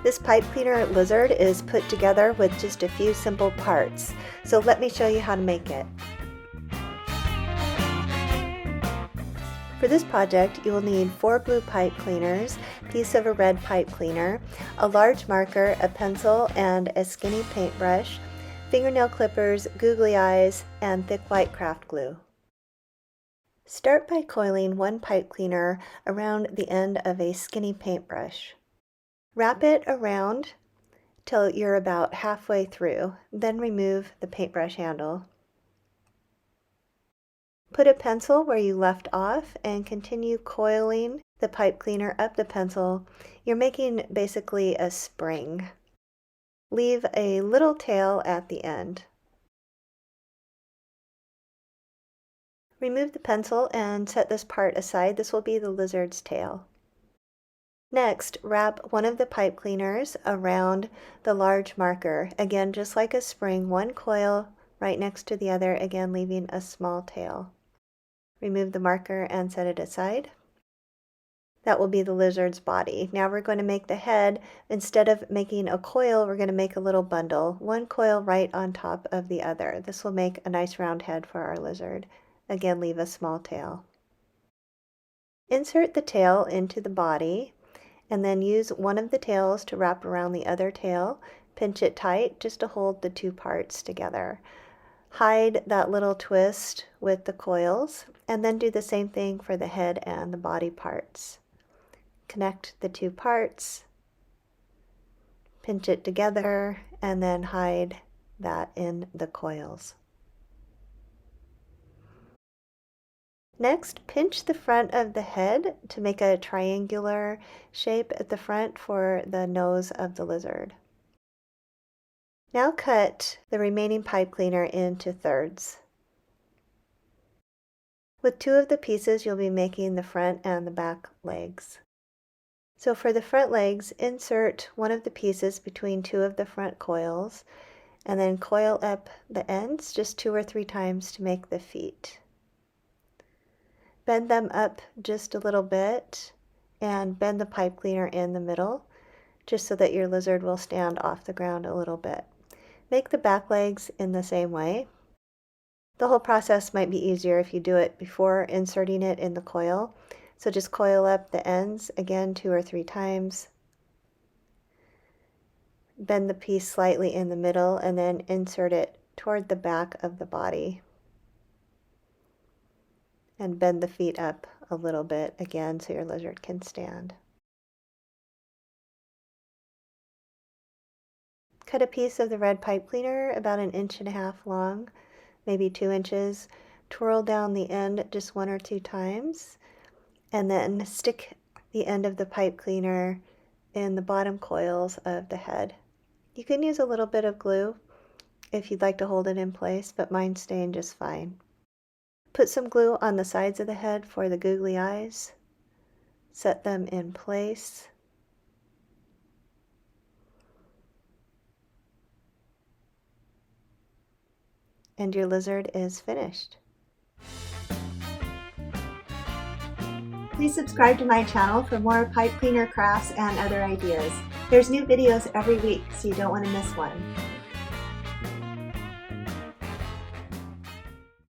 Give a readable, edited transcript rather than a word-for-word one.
This pipe cleaner lizard is put together with just a few simple parts, so let me show you how to make it. For this project, you will need 4 blue pipe cleaners, a piece of a red pipe cleaner, a large marker, a pencil, and a skinny paintbrush, fingernail clippers, googly eyes, and thick white craft glue. Start by coiling one pipe cleaner around the end of a skinny paintbrush. Wrap it around till you're about halfway through, then remove the paintbrush handle. Put a pencil where you left off and continue coiling the pipe cleaner up the pencil. You're making basically a spring. Leave a little tail at the end. Remove the pencil and set this part aside. This will be the lizard's tail. Next, wrap one of the pipe cleaners around the large marker. Again, just like a spring, one coil right next to the other, again leaving a small tail. Remove the marker and set it aside. That will be the lizard's body. Now we're going to make the head. Instead of making a coil, we're going to make a little bundle. One coil right on top of the other. This will make a nice round head for our lizard. Again, leave a small tail. Insert the tail into the body and then use one of the tails to wrap around the other tail. Pinch it tight just to hold the two parts together. Hide that little twist with the coils and then do the same thing for the head and the body parts. Connect the two parts, pinch it together, and then hide that in the coils. Next, pinch the front of the head to make a triangular shape at the front for the nose of the lizard. Now cut the remaining pipe cleaner into thirds. With 2 of the pieces, you'll be making the front and the back legs. So for the front legs, insert one of the pieces between 2 of the front coils, and then coil up the ends just 2 or 3 times to make the feet. Bend them up just a little bit, and bend the pipe cleaner in the middle, just so that your lizard will stand off the ground a little bit. Make the back legs in the same way. The whole process might be easier if you do it before inserting it in the coil. So just coil up the ends again 2 or 3 times. Bend the piece slightly in the middle and then insert it toward the back of the body. And bend the feet up a little bit again so your lizard can stand. Cut a piece of the red pipe cleaner about 1.5 inches long, maybe 2 inches. Twirl down the end just 1 or 2 times, and then stick the end of the pipe cleaner in the bottom coils of the head. You can use a little bit of glue if you'd like to hold it in place, but mine's staying just fine. Put some glue on the sides of the head for the googly eyes. Set them in place. And your lizard is finished. Please subscribe to my channel for more pipe cleaner crafts and other ideas. There's new videos every week, so you don't want to miss one.